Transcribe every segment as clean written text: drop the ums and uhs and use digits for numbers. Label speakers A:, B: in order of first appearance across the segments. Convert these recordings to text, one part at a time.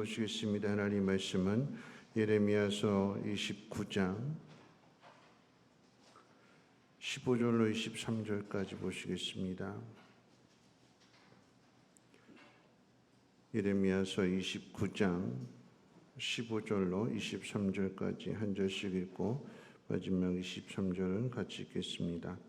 A: 보시겠습니다. 하나님 말씀은 예레미야서 29장 15절로 23절까지 보시겠습니다. 예레미야서 29장 15절로 23절까지 한 절씩 읽고 마지막 23절은 같이 읽겠습니다.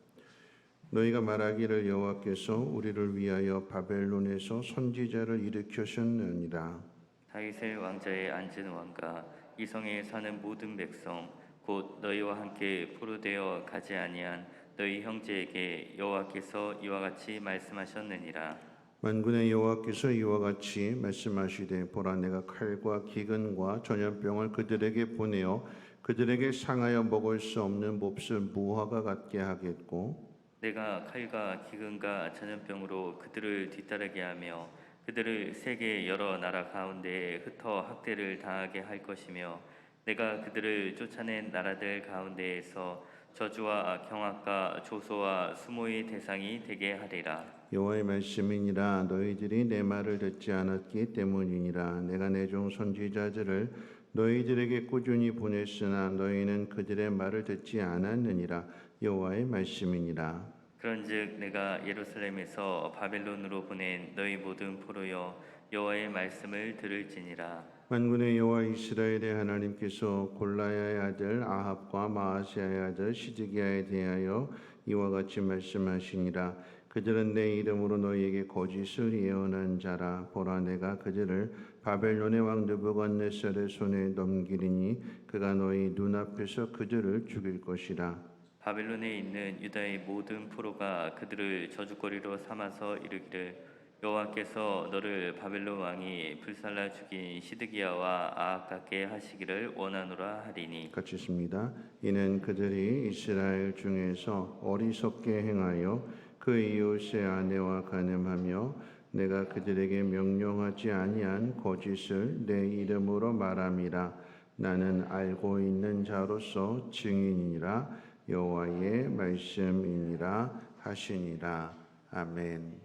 A: 너희가 말하기를 여호와께서 우리를 위하여 바벨론에서 선지자를 일으키셨느니라.
B: 다윗의 왕자에 앉은 왕과 이성에 사는 모든 백성 곧 너희와 함께 포로되어 가지 아니한 너희 형제에게 여호와께서 이와 같이 말씀하셨느니라.
A: 만군의 여호와께서 이와 같이 말씀하시되 보라 내가 칼과 기근과 전염병을 그들에게 보내어 그들에게 상하여 먹을 수 없는 몹쓸 무화과 같게 하겠고
B: 내가 칼과 기근과 전염병으로 그들을 뒤따르게 하며 그들을 세계 여러 나라 가운데에 흩어 학대를 당하게 할 것이며 내가 그들을 쫓아낸 나라들 가운데에서 저주와 경악과 조소와 수모의 대상이 되게 하리라.
A: 여호와의 말씀이니라. 너희들이 내 말을 듣지 않았기 때문이니라. 내가 내 종 선지자들을 너희들에게 꾸준히 보냈으나 너희는 그들의 말을 듣지 않았느니라. 여호와의 말씀이니라.
B: 그런즉 내가 예루살렘에서 바벨론으로 보낸 너희 모든 포로여 여호와의 말씀을 들을지니라.
A: 만군의 여호와 이스라엘의 하나님께서 골라야의 아들 아합과 마아스야의 아들 시드기야에 대하여 이와 같이 말씀하시니라. 그들은 내 이름으로 너희에게 거짓을 예언한 자라. 보라 내가 그들을 바벨론의 왕 느부갓네살의 손에 넘기리니 그가 너희 눈앞에서 그들을 죽일 것이라.
B: 바벨론에 있는 유다의 모든 포로가 그들을 저주거리로 삼아서 이르기를 여호와께서 너를 바벨론 왕이 불살라 죽인 시드기야와 아합 같게 하시기를 원하노라 하리니.
A: 같이 읽습니다. 이는 그들이 이스라엘 중에서 어리석게 행하여 그 이웃의 아내와 간음하며 내가 그들에게 명령하지 아니한 거짓을 내 이름으로 말함이라. 나는 알고 있는 자로서 증인이니라. 여호와의 말씀이니라 하시니라. 아멘.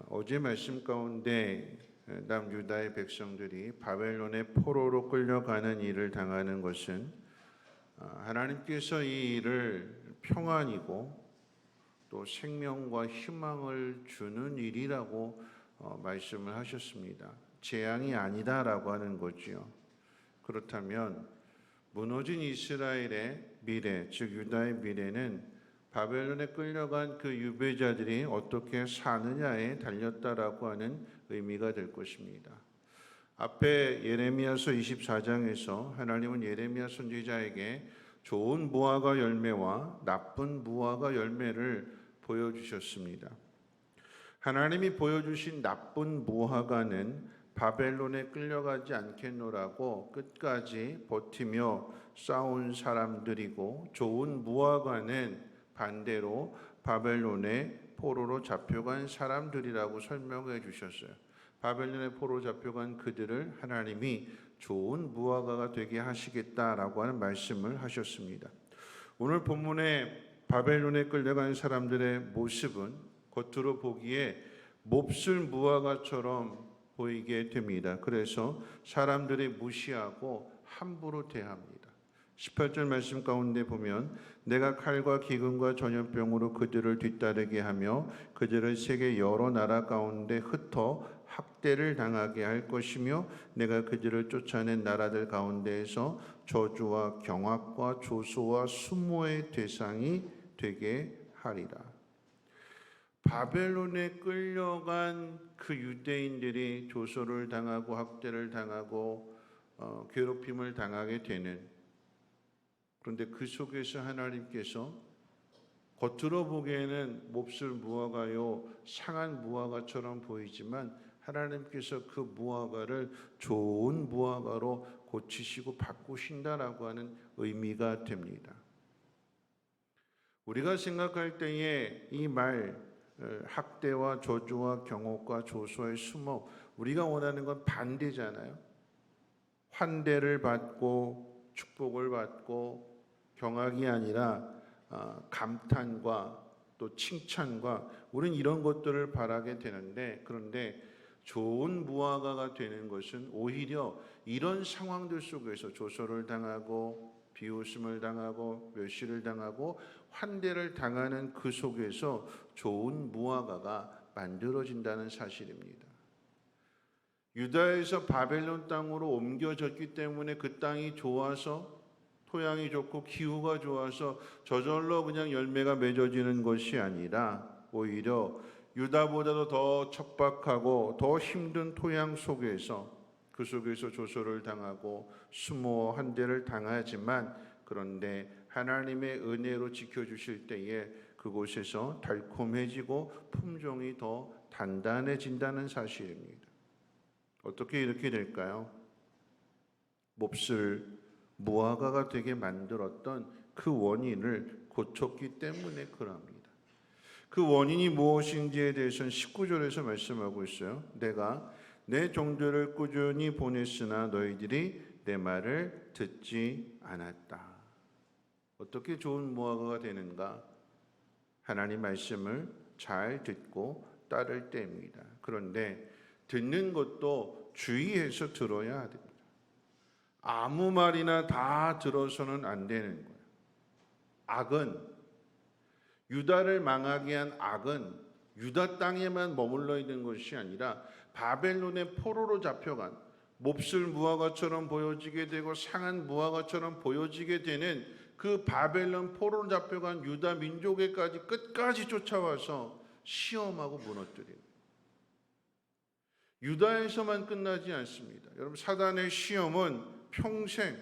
A: 어제 말씀 가운데 남유다의 백성들이 바벨론의 포로로 끌려가는 일을 당하는 것은 하나님께서 이 일을 평안이고 또 생명과 희망을 주는 일이라고 말씀을 하셨습니다. 재앙이 아니다라고 하는 거지요. 그렇다면 무너진 이스라엘의 미래, 즉 유다의 미래는 바벨론에 끌려간 그 유배자들이 어떻게 사느냐에 달렸다라고 하는 의미가 될 것입니다. 앞에 예레미야서 24장에서 하나님은 예레미야 선지자에게 좋은 무화과 열매와 나쁜 무화과 열매를 보여주셨습니다. 하나님이 보여주신 나쁜 무화과는 바벨론에 끌려가지 않겠노라고 끝까지 버티며 싸운 사람들이고 좋은 무화과는 반대로 바벨론에 포로로 잡혀간 사람들이라고 설명해 주셨어요. 바벨론에 포로 잡혀간 그들을 하나님이 좋은 무화과가 되게 하시겠다라고 하는 말씀을 하셨습니다. 오늘 본문에 바벨론에 끌려간 사람들의 모습은 겉으로 보기에 몹쓸 무화과처럼 보이게 됩니다. 그래서 사람들이 무시하고 함부로 대합니다. 18절 말씀 가운데 보면 내가 칼과 기근과 전염병으로 그들을 뒤따르게 하며 그들을 세계 여러 나라 가운데 흩어 학대를 당하게 할 것이며 내가 그들을 쫓아낸 나라들 가운데에서 저주와 경악과 조소와 수모의 대상이 되게 하리라. 바벨론에 끌려간 그 유대인들이 조소를 당하고 학대를 당하고 괴롭힘을 당하게 되는, 그런데 그 속에서 하나님께서 겉으로 보기에는 몹쓸 무화과요 상한 무화과처럼 보이지만 하나님께서 그 무화과를 좋은 무화과로 고치시고 바꾸신다라고 하는 의미가 됩니다. 우리가 생각할 때에 이 말 학대와 저주와 경옥과 조소의 수모, 우리가 원하는 건 반대잖아요. 환대를 받고 축복을 받고 경악이 아니라 감탄과 또 칭찬과 우리는 이런 것들을 바라게 되는데, 그런데 좋은 무화과가 되는 것은 오히려 이런 상황들 속에서 조소를 당하고 비웃음을 당하고 멸시를 당하고 환대를 당하는 그 속에서 좋은 무화과가 만들어진다는 사실입니다. 유다에서 바벨론 땅으로 옮겨졌기 때문에 그 땅이 좋아서 토양이 좋고 기후가 좋아서 저절로 그냥 열매가 맺어지는 것이 아니라 오히려 유다보다도 더 척박하고 더 힘든 토양 속에서 그 속에서 조소를 당하고 수모 환대를 당하지만 그런데 하나님의 은혜로 지켜주실 때에 그곳에서 달콤해지고 품종이 더 단단해진다는 사실입니다. 어떻게 이렇게 될까요? 몹쓸 무화과가 되게 만들었던 그 원인을 고쳤기 때문에 그럽니다. 그 원인이 무엇인지에 대해서는 19절에서 말씀하고 있어요. 내가 내 종들을 꾸준히 보냈으나 너희들이 내 말을 듣지 않았다. 어떻게 좋은 무화과가 되는가? 하나님 말씀을 잘 듣고 따를 때입니다. 그런데 듣는 것도 주의해서 들어야 됩니다. 아무 말이나 다 들어서는 안 되는 거예요. 악은 유다를 망하게 한 악은 유다 땅에만 머물러 있는 것이 아니라 바벨론의 포로로 잡혀간 몹쓸 무화과처럼 보여지게 되고 상한 무화과처럼 보여지게 되는 그 바벨론 포로로 잡혀간 유다 민족에까지 끝까지 쫓아와서 시험하고 무너뜨리는 유다에서만 끝나지 않습니다. 여러분 사단의 시험은 평생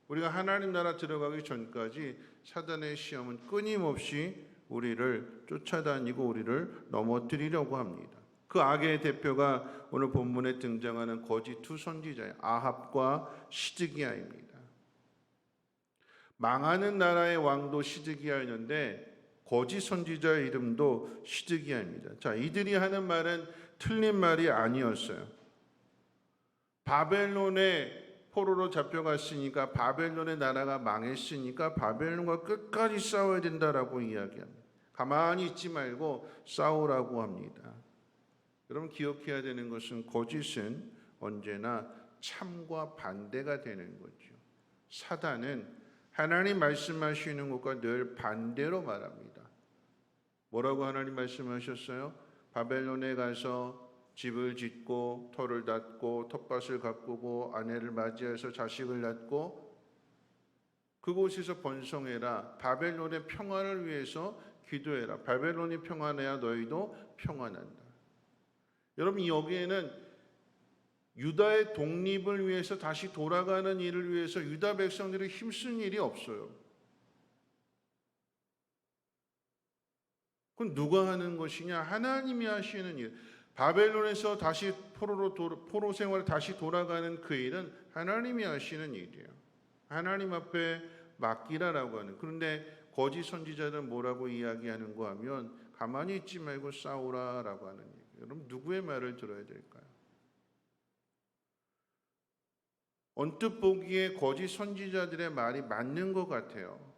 A: 우리가 하나님 나라 들어가기 전까지 사단의 시험은 끊임없이 우리를 쫓아다니고 우리를 넘어뜨리려고 합니다. 그 악의 대표가 오늘 본문에 등장하는 거짓 두 선지자예요. 아합과 시드기야입니다. 망하는 나라의 왕도 시드기야였는데 거짓 선지자의 이름도 시드기야입니다. 자, 이들이 하는 말은 틀린 말이 아니었어요. 바벨론의 포로로 잡혀갔으니까 바벨론의 나라가 망했으니까 바벨론과 끝까지 싸워야 된다라고 이야기합니다. 가만히 있지 말고 싸우라고 합니다. 여러분 기억해야 되는 것은 거짓은 언제나 참과 반대가 되는 거죠. 사단은 하나님 말씀하시는 것과 늘 반대로 말합니다. 뭐라고 하나님 말씀하셨어요? 바벨론에 가서 집을 짓고 터를 닫고 텃밭을 가꾸고 아내를 맞이해서 자식을 낳고 그곳에서 번성해라. 바벨론의 평안을 위해서 기도해라. 바벨론이 평안해야 너희도 평안한다. 여러분 여기에는 유다의 독립을 위해서 다시 돌아가는 일을 위해서 유다 백성들이 힘쓴 일이 없어요. 그건 누가 하는 것이냐? 하나님이 하시는 일. 바벨론에서 다시 포로 생활을 다시 돌아가는 그 일은 하나님이 하시는 일이에요. 하나님 앞에 맡기라라고 하는. 그런데 거짓 선지자들은 뭐라고 이야기하는가 하면 가만히 있지 말고 싸우라라고 하는 얘기예요. 여러분 누구의 말을 들어야 될까요? 언뜻 보기에 거짓 선지자들의 말이 맞는 것 같아요.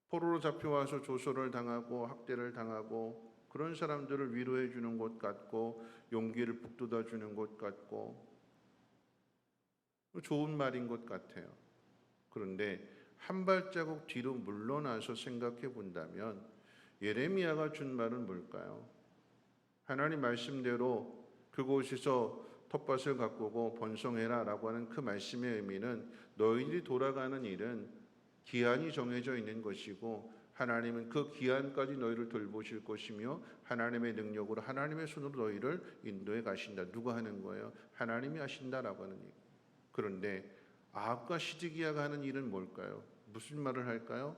A: 포로로 잡혀와서 조소를 당하고 학대를 당하고 그런 사람들을 위로해 주는 것 같고 용기를 북돋아 주는 것 같고 좋은 말인 것 같아요. 그런데 한 발자국 뒤로 물러나서 생각해 본다면 예레미야가 준 말은 뭘까요? 하나님 말씀대로 그곳에서 텃밭을 가꾸고 번성해라 라고 하는 그 말씀의 의미는 너희들이 돌아가는 일은 기한이 정해져 있는 것이고 하나님은 그 기한까지 너희를 돌보실 것이며 하나님의 능력으로 하나님의 손으로 너희를 인도해 가신다. 누가 하는 거예요? 하나님이 하신다라고 하는 얘기. 그런데 아합과 시드기야가 하는 일은 뭘까요? 무슨 말을 할까요?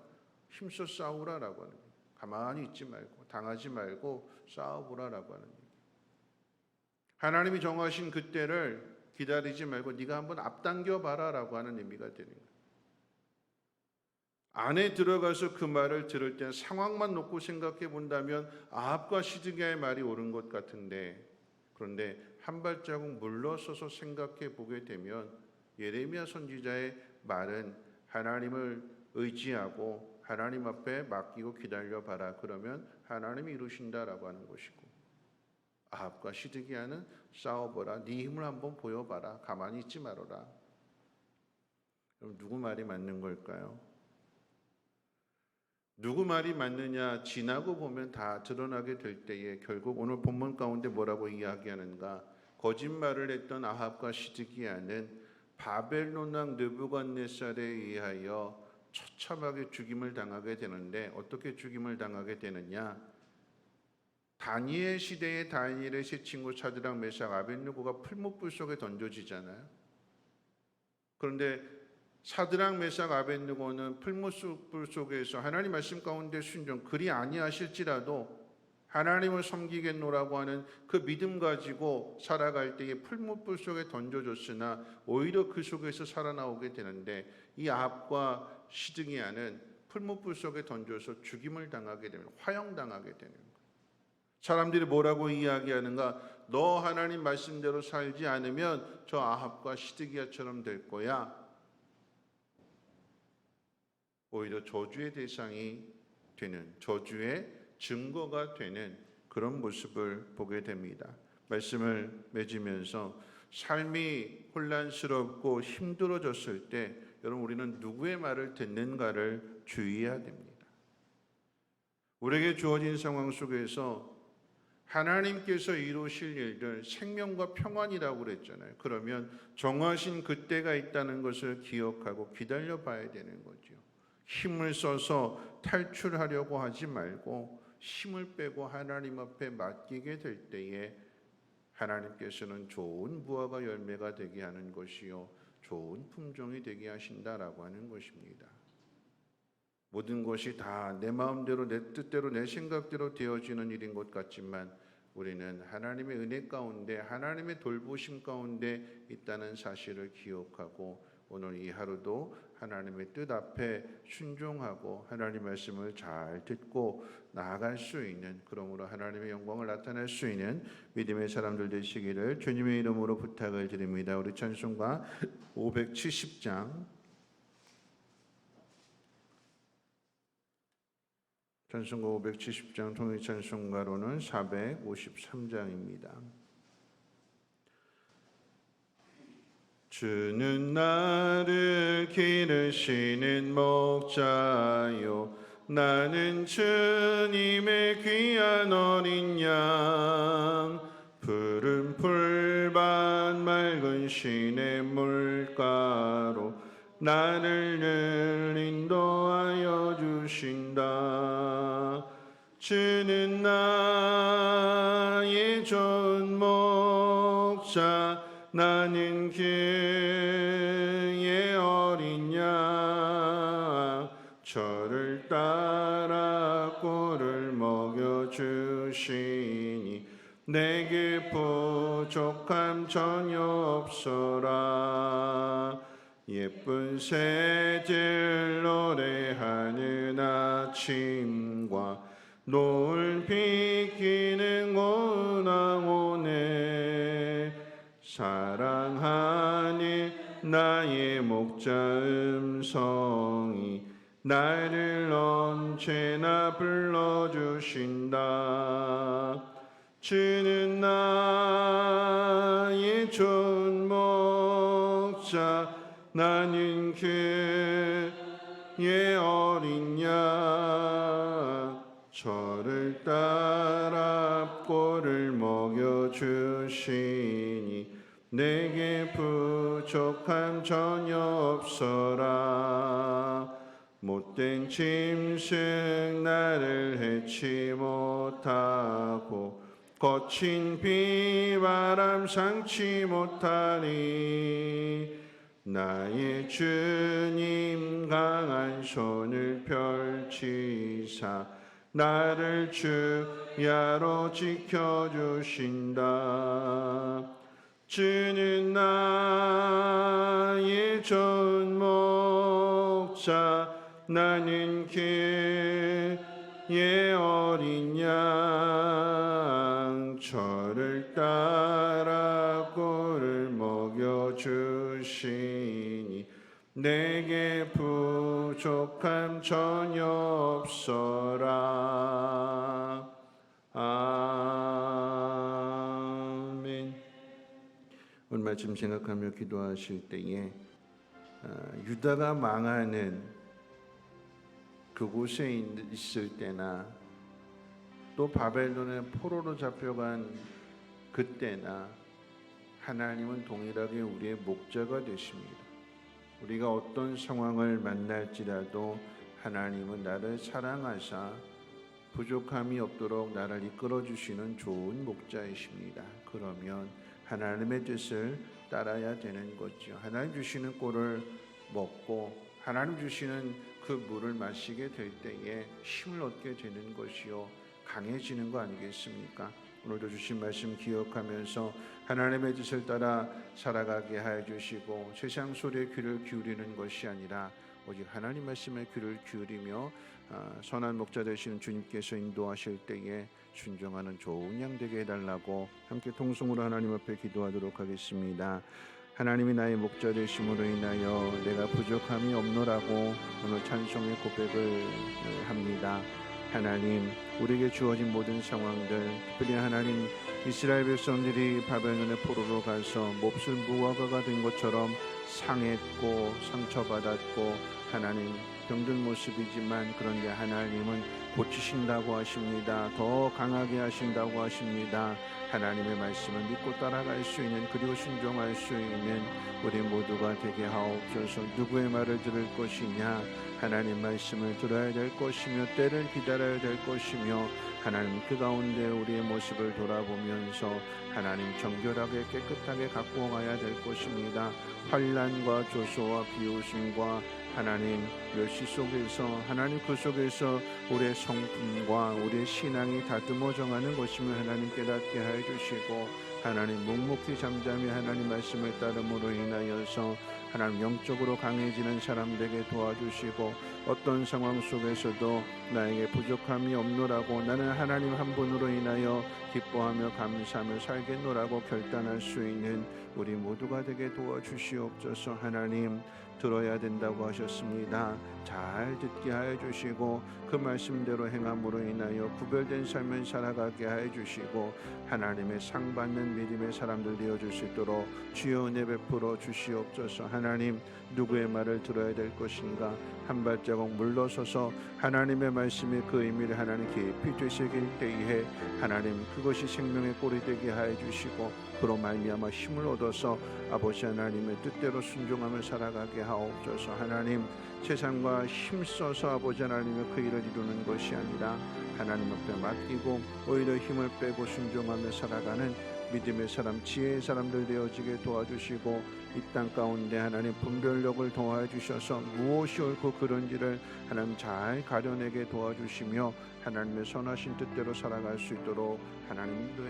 A: 힘써 싸우라라고 하는 거예요. 가만히 있지 말고 당하지 말고 싸워보라라고 하는 얘기. 하나님이 정하신 그때를 기다리지 말고 네가 한번 앞당겨 봐라라고 하는 의미가 되는 거예요. 안에 들어가서 그 말을 들을 때 상황만 놓고 생각해 본다면 아합과 시드기야의 말이 옳은 것 같은데 그런데 한 발자국 물러서서 생각해 보게 되면 예레미야 선지자의 말은 하나님을 의지하고 하나님 앞에 맡기고 기다려 봐라. 그러면 하나님이 이루신다라고 하는 것이고 아합과 시드기야는 싸워보라. 네 힘을 한번 보여봐라. 가만히 있지 말아라. 그럼 누구 말이 맞는 걸까요? 누구 말이 맞느냐 지나고 보면 다 드러나게 될 때에 결국 오늘 본문 가운데 뭐라고 이야기하는가? 거짓말을 했던 아합과 시드기야는 바벨론 왕 느부갓네살에 의하여 처참하게 죽임을 당하게 되는데 어떻게 죽임을 당하게 되느냐? 다니엘 시대의 다니엘의 세 친구 사드락 메삭 아벳느고가 풀무불 속에 던져지잖아요. 그런데 사드락 메삭 아벳느고는 풀무불 속에서 하나님 말씀 가운데 순종 그리 아니하실지라도 하나님을 섬기겠노라고 하는 그 믿음 가지고 살아갈 때에 풀무불 속에 던져졌으나 오히려 그 속에서 살아나오게 되는데 이 아합과 시드기야는 풀무불 속에 던져서 죽임을 당하게 되면 화형당하게 되는 거예요. 사람들이 뭐라고 이야기하는가? 너 하나님 말씀대로 살지 않으면 저 아합과 시드기야처럼 될 거야. 오히려 저주의 대상이 되는, 저주의 증거가 되는 그런 모습을 보게 됩니다. 말씀을 맺으면서 삶이 혼란스럽고 힘들어졌을 때 여러분 우리는 누구의 말을 듣는가를 주의해야 됩니다. 우리에게 주어진 상황 속에서 하나님께서 이루실 일들 생명과 평안이라고 그랬잖아요. 그러면 정하신 그때가 있다는 것을 기억하고 기다려 봐야 되는 거죠. 힘을 써서 탈출하려고 하지 말고 힘을 빼고 하나님 앞에 맡기게 될 때에 하나님께서는 좋은 무화과 열매가 되게 하는 것이요 좋은 품종이 되게 하신다라고 하는 것입니다. 모든 것이 다 내 마음대로 내 뜻대로 내 생각대로 되어지는 일인 것 같지만 우리는 하나님의 은혜 가운데 하나님의 돌보심 가운데 있다는 사실을 기억하고 오늘 이 하루도 하나님의 뜻 앞에 순종하고 하나님 말씀을 잘 듣고 나아갈 수 있는 그러므로 하나님의 영광을 나타낼 수 있는 믿음의 사람들 되시기를 주님의 이름으로 부탁을 드립니다. 우리 찬송가 570장 찬송가 570장 통일 찬송가로는 453장입니다. 주는 나를 기르시는 목자요 나는 주님의 귀한 어린 양 푸른 풀밭 맑은 시냇 물가로 나를 늘 인도하여 주신다. 주는 나의 좋은 목자 나는 그의 어린 양 저를 따라 꼴을 먹여주시니 내게 부족함 전혀 없어라. 예쁜 새들 노래하는 아침과 노을 비키는 고나오네 사랑하는 나의 목자 음성이 나를 언제나 불러주신다. 주는 나의 좋은 목자 나는 그의 어린 양 저를 따라 꼴을 먹여주시니 내게 부족함 전혀 없어라. 못된 짐승 나를 해치 못하고 거친 비바람 상치 못하니 나의 주님 강한 손을 펼치사 나를 주야로 지켜주신다. 주는 나의 좋은 목자 나는 그의 어린 양 저를 따라 꼴을 먹여주시니 내게 부족함 전혀 없어라. 아멘. 말씀 생각하며 기도하실 때에 유다가 망하는 그곳에 있을 때나 또 바벨론의 포로로 잡혀간 그때나 하나님은 동일하게 우리의 목자가 되십니다. 우리가 어떤 상황을 만날지라도 하나님은 나를 사랑하사 부족함이 없도록 나를 이끌어 주시는 좋은 목자이십니다. 그러면 하나님의 뜻을 따라야 되는 거죠. 하나님 주시는 꼴을 먹고 하나님 주시는 그 물을 마시게 될 때에 힘을 얻게 되는 것이요 강해지는 거 아니겠습니까? 오늘도 주신 말씀 기억하면서 하나님의 뜻을 따라 살아가게 하여 주시고 세상 소리에 귀를 기울이는 것이 아니라 오직 하나님 말씀에 귀를 기울이며 선한 목자 되시는 주님께서 인도하실 때에 순종하는 좋은 양 되게 해달라고 함께 통성으로 하나님 앞에 기도하도록 하겠습니다. 하나님이 나의 목자 되심으로 인하여 내가 부족함이 없노라고 오늘 찬송의 고백을 합니다. 하나님, 우리에게 주어진 모든 상황들, 특별히 하나님 이스라엘 백성들이 바벨론의 포로로 가서 몹쓸 무화과가 된 것처럼 상했고 상처받았고 하나님 병든 모습이지만 그런데 하나님은 고치신다고 하십니다. 더 강하게 하신다고 하십니다. 하나님의 말씀을 믿고 따라갈 수 있는 그리고 순종할 수 있는 우리 모두가 되게 하옵소서. 누구의 말을 들을 것이냐? 하나님 말씀을 들어야 될 것이며 때를 기다려야 될 것이며 하나님 그 가운데 우리의 모습을 돌아보면서 하나님 정결하게 깨끗하게 갖고 가야 될 것입니다. 환난과 조소와 비웃음과 하나님 멸시 속에서 하나님 그 속에서 우리의 성품과 우리의 신앙이 다듬어져가는 것이며 하나님 깨닫게 하여 주시고 하나님 묵묵히 잠잠히 하나님 말씀을 따름으로 인하여서 하나님 영적으로 강해지는 사람 되게 도와주시고 어떤 상황 속에서도 나에게 부족함이 없노라고 나는 하나님 한 분으로 인하여 기뻐하며 감사하며 살겠노라고 결단할 수 있는 우리 모두가 되게 도와주시옵소서. 하나님 들어야 된다고 하셨습니다. 잘 듣게 하여 주시고 그 말씀대로 행함으로 인하여 구별된 삶을 살아가게 하여 주시고 하나님의 상 받는 믿음의 사람들 되어줄 수 있도록 주여 은혜 베풀어 주시옵소서. 하나님 누구의 말을 들어야 될 것인가 한 발자국 물러서서 하나님의 말씀이 그 의미를 하나님 깊이 되새길 때에 하나님 그것이 생명의 꼴이 되게 하여 주시고 그로 말미암아 힘을 얻어서 아버지 하나님의 뜻대로 순종하며 살아가게 하옵소서. 하나님 세상과 힘써서 아버지 하나님의 그 일을 이루는 것이 아니라 하나님 앞에 맡기고 오히려 힘을 빼고 순종하며 살아가는 믿음의 사람 지혜의 사람들 되어지게 도와주시고 이 땅 가운데 하나님 분별력을 더하여 주셔서 무엇이 옳고 그른지를 하나님 잘 가려내게 도와주시며 하나님의 선하신 뜻대로 살아갈 수 있도록 하나님 인도해